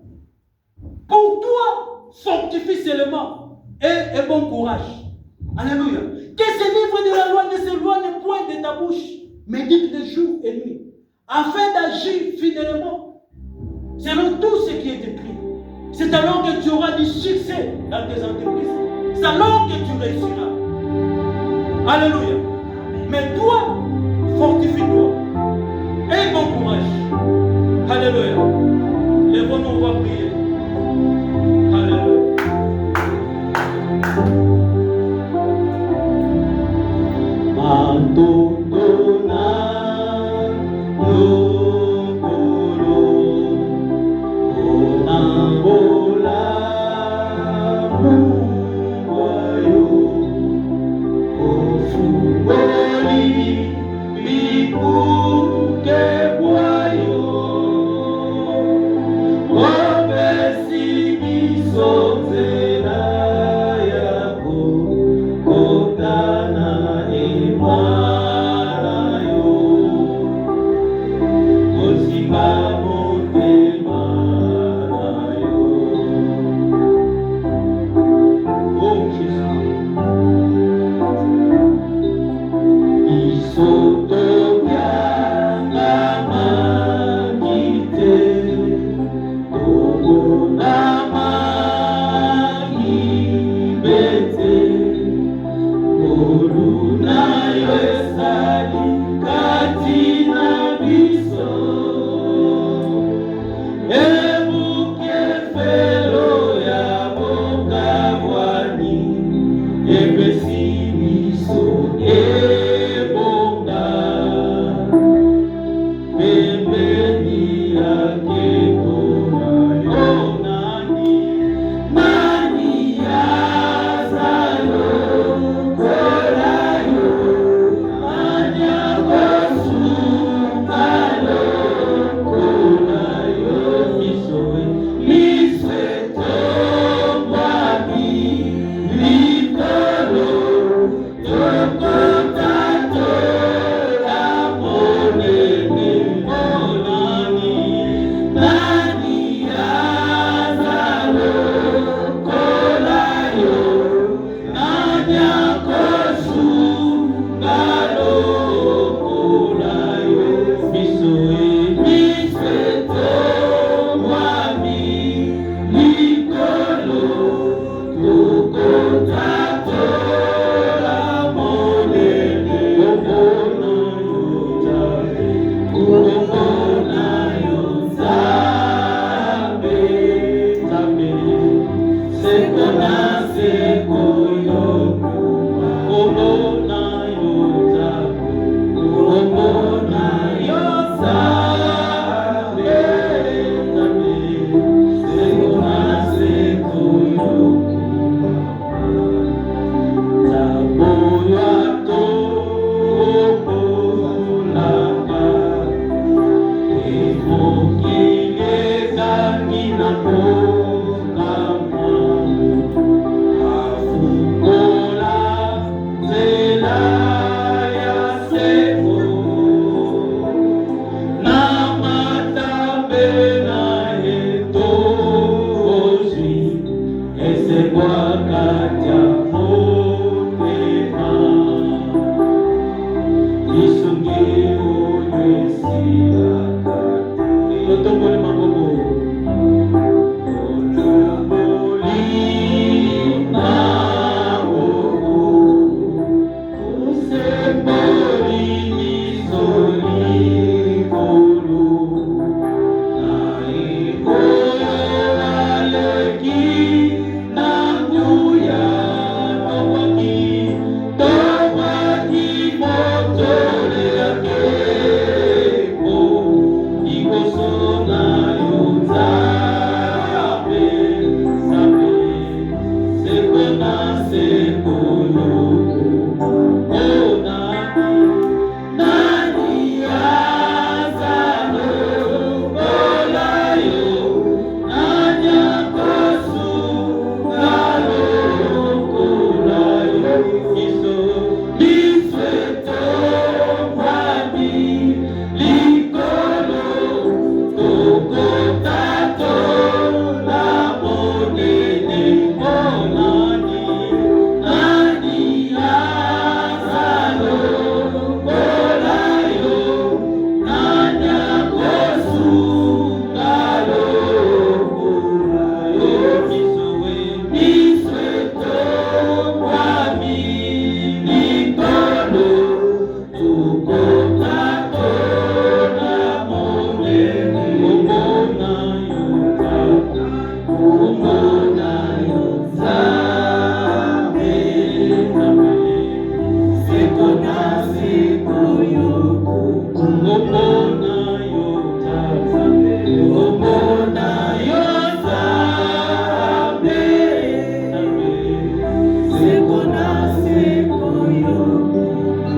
Pour toi, fortifie seulement et bon courage. Alléluia. Que ce livre de la loi ne s'éloigne point de ta bouche, médite de jour et nuit, afin d'agir fidèlement selon tout ce qui est écrit. C'est alors que tu auras du succès dans tes entreprises. C'est alors que tu réussiras. Alléluia. Mais toi, fortifie-toi. Et bon courage. Alléluia. Lève-nous, on va prier. Alléluia. Oh,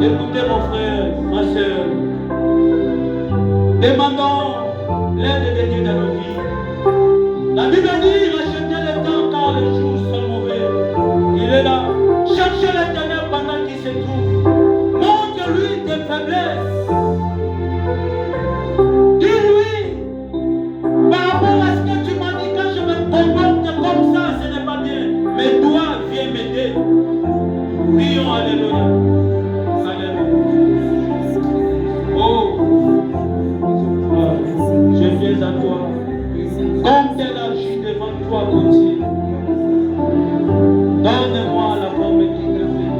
Écoutez mon frère, ma soeur, demandons l'aide de Dieu dans nos vies. La Bible dit, rachetez le temps car les jours sont mauvais. Il est là. Cherchez l'Éternel pendant qu'il se trouve. Montre-lui tes faiblesses. Dis-lui, par rapport à ce que tu m'as dit, quand je me comporte comme ça, ce n'est pas bien. Mais toi, viens m'aider. Prions, alléluia. Je viens à toi. Comme tel agi devant toi, mon Dieu. Donne-moi la forme qui te fait.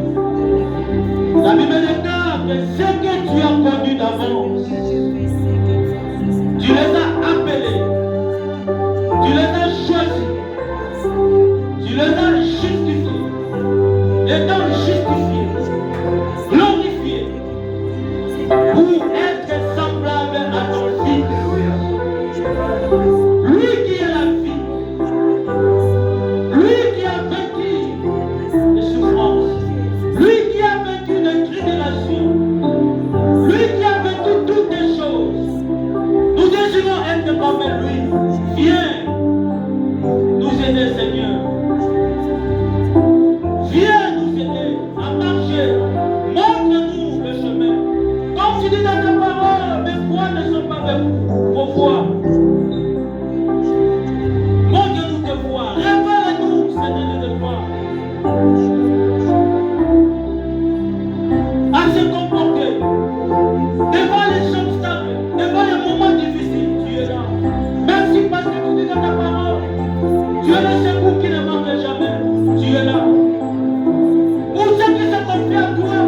La Bible déclare que ce que tu as connu d'avance, tu les as appelés, tu les as choisis, tu les as justifiés. Étant justifiés, glorifiés, pour être semblable à ton Fils. Lui qui est la vie, lui qui a vaincu les souffrances, lui qui a vaincu les tribulations, lui qui a vaincu toutes les choses. Nous désirons être comme lui. Viens nous aider, Seigneur. Viens nous aider à marcher. Montre-nous le chemin. Comme tu dis dans ta parole, mes voix ne sont pas vos voix. Montre-nous tes voix. Révèle-nous, Seigneur, tes voix. À se comporter devant les obstacles, devant les moments difficiles, tu es là. Merci parce que tu dis dans ta parole, tu es le secours qui ne manque jamais. Tu es là. Pour ceux qui se confient à toi,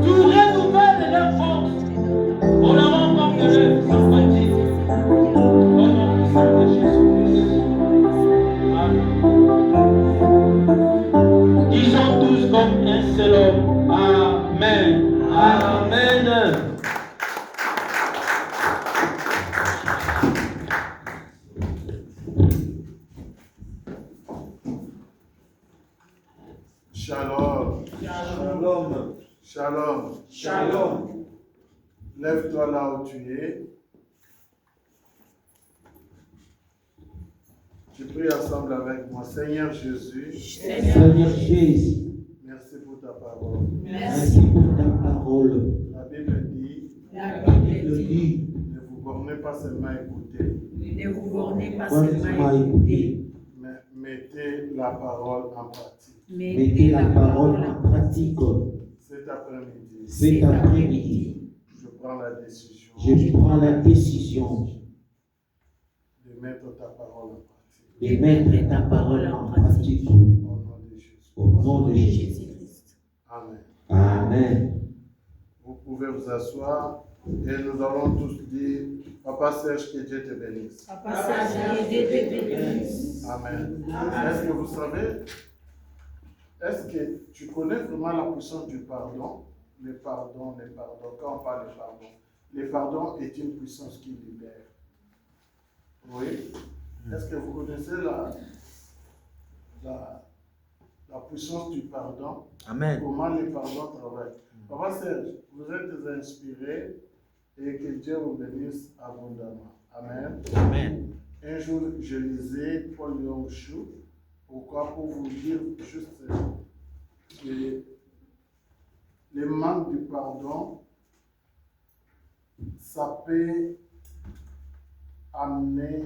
tu renouvelles leur force. On leur rend comme de l'œuf sans fatigue. Prie ensemble avec moi. Seigneur Jésus, Seigneur Jésus, merci pour ta parole. merci pour ta parole. La Bible dit, La Bible Le dit, dit, ne vous bornez pas seulement à écouter, ne vous bornez pas quand tu seulement m'as à écouter, écouté, mais mettez la parole en pratique. mettez la parole en pratique. Cet après-midi, Cet après-midi, je prends la décision je prends la décision de mettre ta parole en pratique. de mettre ta parole en pratique. Au nom de Jésus. Au nom de Jésus. Jésus-Christ. Amen. Amen. Vous pouvez vous asseoir et nous allons tous dire, Papa Serge, que Dieu te bénisse. Papa Serge, que Dieu te bénisse. Amen. Est-ce que vous savez, est-ce que tu connais vraiment la puissance du pardon? Le pardon, quand on parle de pardon est une puissance qui libère. Oui. Est-ce que vous connaissez la puissance du pardon? Amen. Comment le pardon travaille? Papa Serge, vous êtes inspiré et que Dieu vous bénisse abondamment. Amen. Amen. Un jour, je lisais Paul Yong-Chou. Pourquoi? Pour vous dire juste que le manque du pardon, ça peut amener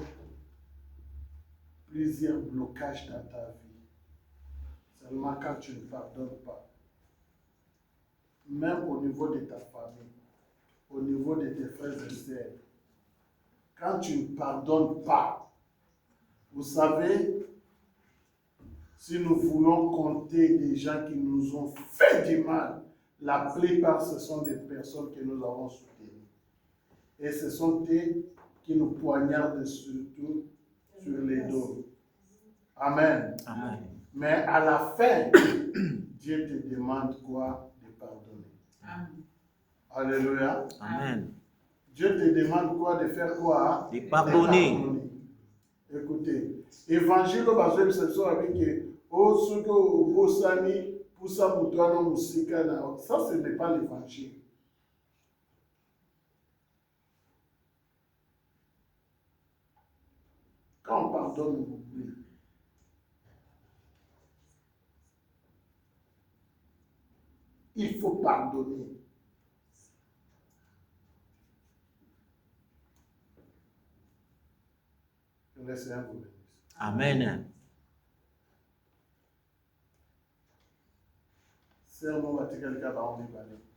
plusieurs blocages dans ta vie. Seulement quand tu ne pardonnes pas. Même au niveau de ta famille, au niveau de tes frères et sœurs, quand tu ne pardonnes pas, vous savez, si nous voulons compter des gens qui nous ont fait du mal, la plupart ce sont des personnes que nous avons soutenues. Et ce sont eux qui nous poignardent surtout sur les dos. Amen. Amen. Mais à la fin, Dieu te demande quoi? De pardonner. Amen. Alléluia. Amen. Dieu te demande quoi? De faire quoi? De pardonner. Écoutez, évangile au bazou c'est avec au suko bosani pusa mutwana musika na ça ce n'est pas l'évangile. Quand on pardonne, on oublie. Il faut pardonner. Que le Seigneur vous bénisse. Amen. Sermon Vatican 40 balais.